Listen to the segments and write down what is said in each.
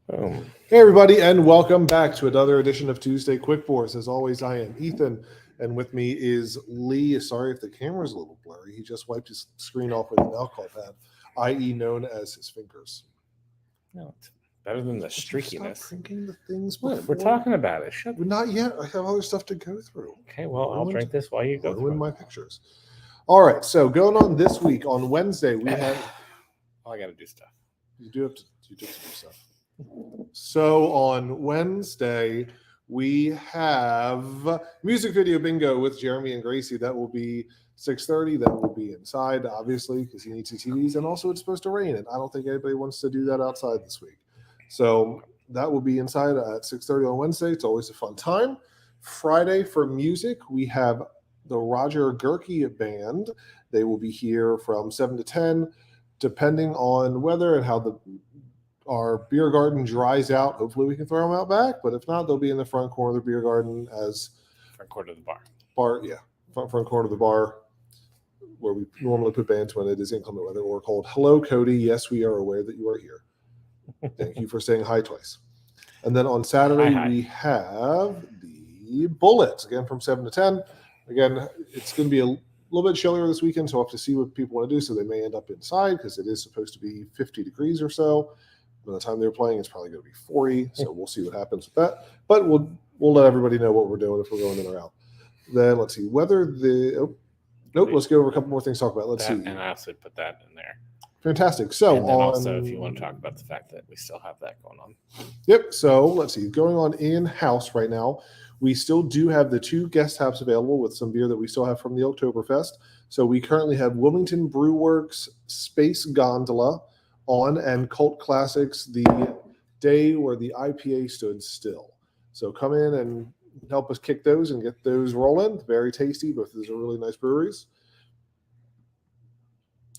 Boom. Hey, everybody, and welcome back to another edition of Tuesday Quick Pours. As always, I am Ethan, and with me is Lee. Sorry if the camera's a little blurry. He just wiped his screen off with an alcohol pad, i.e. known as his fingers. No, it's better than the Stop streakiness. drinking the things What? before. We're talking about it. Shut Not yet. I have other stuff to go through. Okay, well, I'll drink this while you go through Ruin my pictures. All right, so going on this week, on Wednesday, we have... Oh, I got to do stuff. You do have to do stuff. So on Wednesday, we have music video bingo with Jeremy and Gracie. That will be 6:30. That will be inside, obviously, because he needs two TVs. And also, it's supposed to rain, and I don't think anybody wants to do that outside this week. So that will be inside at 6:30 on Wednesday. It's always a fun time. Friday for music, we have the Roger Gerke Band. They will be here from 7 to 10, depending on weather and how our beer garden dries out. Hopefully we can throw them out back, but if not, they'll be in the front corner of the beer garden as Front corner of the bar. Front corner of the bar where we normally put bands when it is inclement weather. We're called Hello Cody. Yes, we are aware that you are here. Thank you for saying hi twice. And then on Saturday, Hi. we have the Bullets, again from 7 to 10. Again, it's going to be a little bit chillier this weekend, so we'll have to see what people want to do. So they may end up inside because it is supposed to be 50 degrees or so. By the time they're playing, it's probably going to be 40. So we'll see what happens with that. But we'll let everybody know what we're doing if we're going in or out. Then let's see whether let's go over a couple more things to talk about. Let's see. And I also put that in there. Fantastic. So and then also, if you want to talk about the fact that we still have that going on. Yep. So let's see. Going on in-house right now, we still do have the 2 guest taps available with some beer that we still have from the Oktoberfest. So we currently have Wilmington Brew Works Space Gondola on and Cult Classics, the day where the IPA stood still. So come in and help us kick those and get those rolling. Very tasty. Both of those are really nice breweries.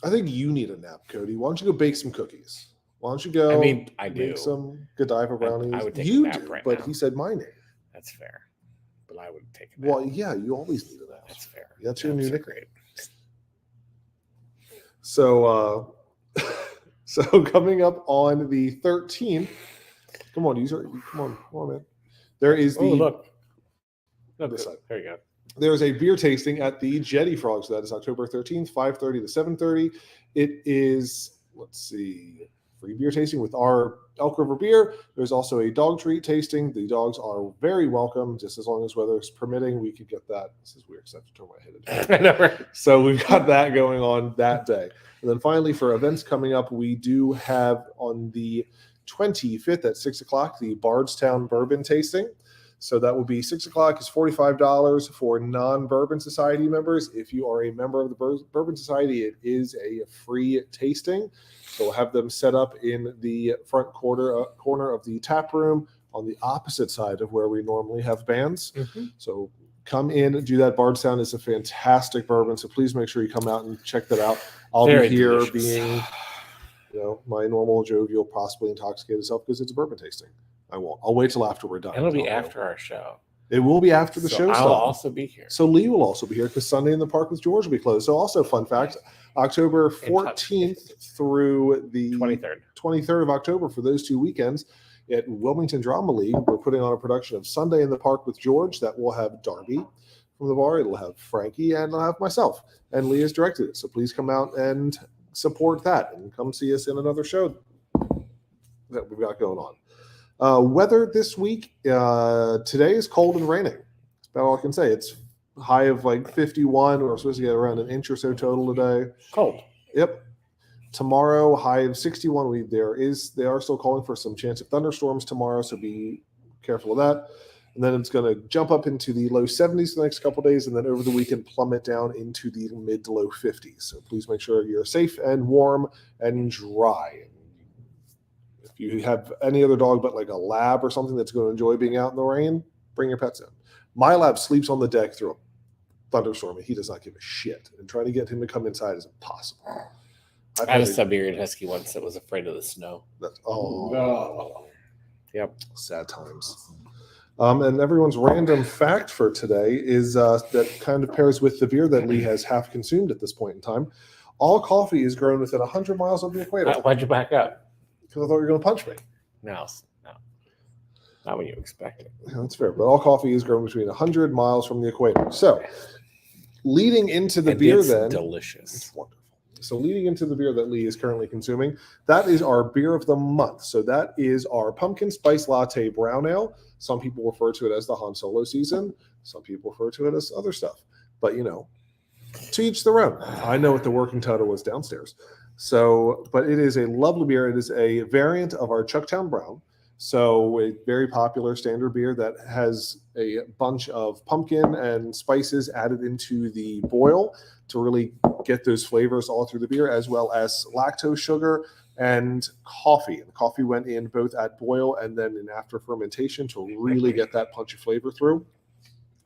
I think you need a nap, Cody. Why don't you go bake some cookies? Why don't you go I do. make some Godiva brownies? I would take you a nap do, right but now. He said my name. That's fair. But I would take a nap. Well, yeah, you always need a nap. That's fair. That's your new nickname. Great. So, so coming up on the 13th, come on, man. There is the look. This side. There you go. There's a beer tasting at the Jetty Frog. So that is October 13th, 5:30 to 7:30. It is, let's see, free beer tasting with our Elk River beer. There's also a dog treat tasting. The dogs are very welcome, just as long as weather is permitting. We could get that. This is weird because I have to turn my head. I know, right? So we've got that going on that day. And then finally, for events coming up, we do have on the 25th at 6 o'clock the Bardstown Bourbon tasting. So that will be 6 o'clock is $45 for non-Bourbon Society members. If you are a member of the Bourbon Society, it is a free tasting. So we'll have them set up in the front corner of the tap room on the opposite side of where we normally have bands. Mm-hmm. So come in and do that. Bardstown is a fantastic bourbon, so please make sure you come out and check that out. I'll Very be here delicious. being, my normal jovial, possibly intoxicated self because it's a bourbon tasting. I won't. I'll wait till after we're done. It'll be after our show. It will be after the show. I'll also be here. So Lee will also be here because Sunday in the Park with George will be closed. So also, fun fact, October 14th through the 23rd of October for those 2 weekends at Wilmington Drama League, we're putting on a production of Sunday in the Park with George that will have Darby from the bar. It'll have Frankie and it'll have myself. And Lee has directed it. So please come out and support that and come see us in another show that we've got going on. Weather this week, today is cold and raining. That's about all I can say. It's high of like 51. We're supposed to get around an inch or so total today. Cold. Yep. Tomorrow, high of 61. They are still calling for some chance of thunderstorms tomorrow, so be careful of that. And then it's going to jump up into the low 70s the next couple of days, and then over the weekend plummet down into the mid to low 50s. So please make sure you're safe and warm and dry. If you have any other dog but like a lab or something that's going to enjoy being out in the rain, bring your pets in. My lab sleeps on the deck through a thunderstorm, and he does not give a shit. And trying to get him to come inside is impossible. I had a Siberian Husky once that was afraid of the snow. Yep. Sad times. And everyone's random fact for today is that kind of pairs with the beer that Lee has half consumed at this point in time. All coffee is grown within 100 miles of the equator. Why'd you back up? Because I thought you were going to punch me. No, Not what you expect. Yeah, that's fair. But all coffee is grown between 100 miles from the equator. So, leading into the beer, it's then delicious. it's wonderful. So, leading into the beer that Lee is currently consuming, that is our beer of the month. So, that is our pumpkin spice latte brown ale. Some people refer to it as the Han Solo season. Some people refer to it as other stuff. But to each their own. I know what the working title was downstairs. So, but it is a lovely beer. It is a variant of our Chucktown Brown. So a very popular standard beer that has a bunch of pumpkin and spices added into the boil to really get those flavors all through the beer, as well as lactose sugar and coffee. And coffee went in both at boil and then in after fermentation to really get that punch of flavor through.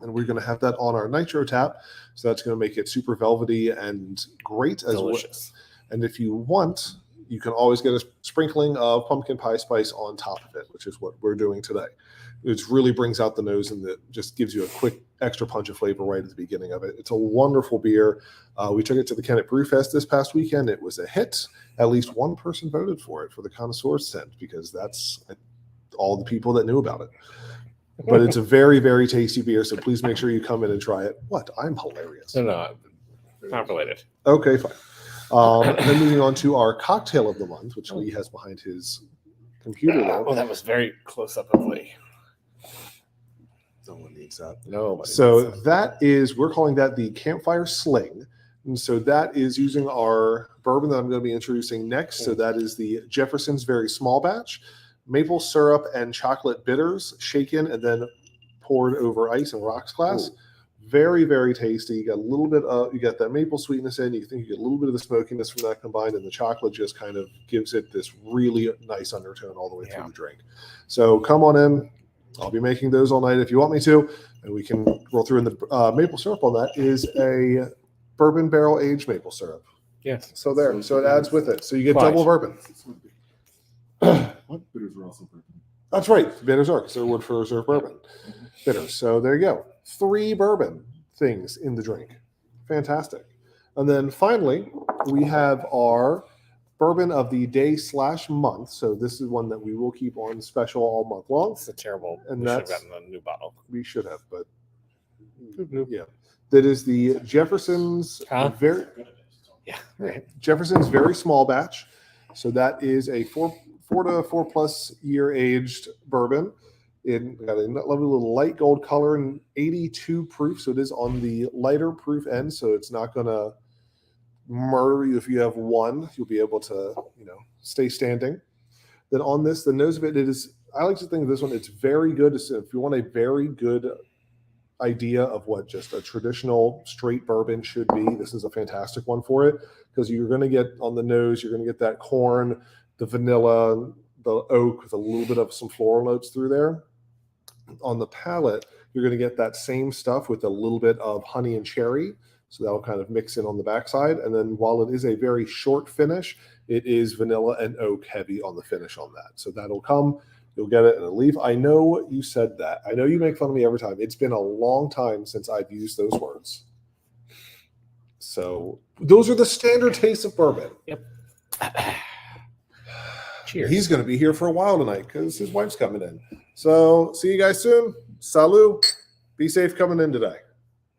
And we're going to have that on our nitro tap. So that's going to make it super velvety and great as delicious. Well. And if you want, you can always get a sprinkling of pumpkin pie spice on top of it, which is what we're doing today. It really brings out the nose and it just gives you a quick extra punch of flavor right at the beginning of it. It's a wonderful beer. We took it to the Kennett Brew Fest this past weekend. It was a hit. At least one person voted for it for the connoisseur's scent because that's all the people that knew about it. But it's a very, very tasty beer, so please make sure you come in and try it. What? I'm hilarious. No, not related. Okay, fine. And then moving on to our cocktail of the month, which Lee has behind his computer there. Oh, that was very close up of Lee. No one needs that. No. So that is, we're calling that the Campfire Sling. And so that is using our bourbon that I'm going to be introducing next. So that is the Jefferson's Very Small Batch. Maple syrup and chocolate bitters shaken and then poured over ice in rocks glass. Ooh. Very, very tasty. You got a little bit of, you got that maple sweetness in. You think you get a little bit of the smokiness from that combined, and the chocolate just kind of gives it this really nice undertone all the way through the drink. So come on in. I'll be making those all night if you want me to, and we can roll through. In the maple syrup on that is a bourbon barrel aged maple syrup. Yes. So there. So it adds with it. So you get double bourbon. What bitters are also bourbon? That's right. Bitters are because they're wood for reserve bourbon. Bitters. So there you go. 3 bourbon things in the drink. Fantastic. And then finally, we have our bourbon of the day/month. So this is one that we will keep on special all month long. It's a terrible. And we should have that's gotten a new bottle. We should have, but yeah. That is the Jefferson's Jefferson's Very Small Batch. So that is a 4 to 4+ year aged bourbon. It got a lovely little light gold color and 82 proof. So it is on the lighter proof end. So it's not going to murder you if you have one. You'll be able to, stay standing. Then on this, the nose of it is, I like to think of this one, it's very good. If you want a very good idea of what just a traditional straight bourbon should be, this is a fantastic one for it because you're going to get on the nose, you're going to get that corn, the vanilla, the oak with a little bit of some floral notes through there. On the palate, you're going to get that same stuff with a little bit of honey and cherry. So that'll kind of mix in on the backside. And then while it is a very short finish, it is vanilla and oak heavy on the finish on that. So that'll come, you'll get it in a leaf. I know you said that. I know you make fun of me every time. It's been a long time since I've used those words. So those are the standard tastes of bourbon. Yep. Cheers. He's going to be here for a while tonight because his wife's coming in. So see you guys soon. Salut. Be safe coming in today.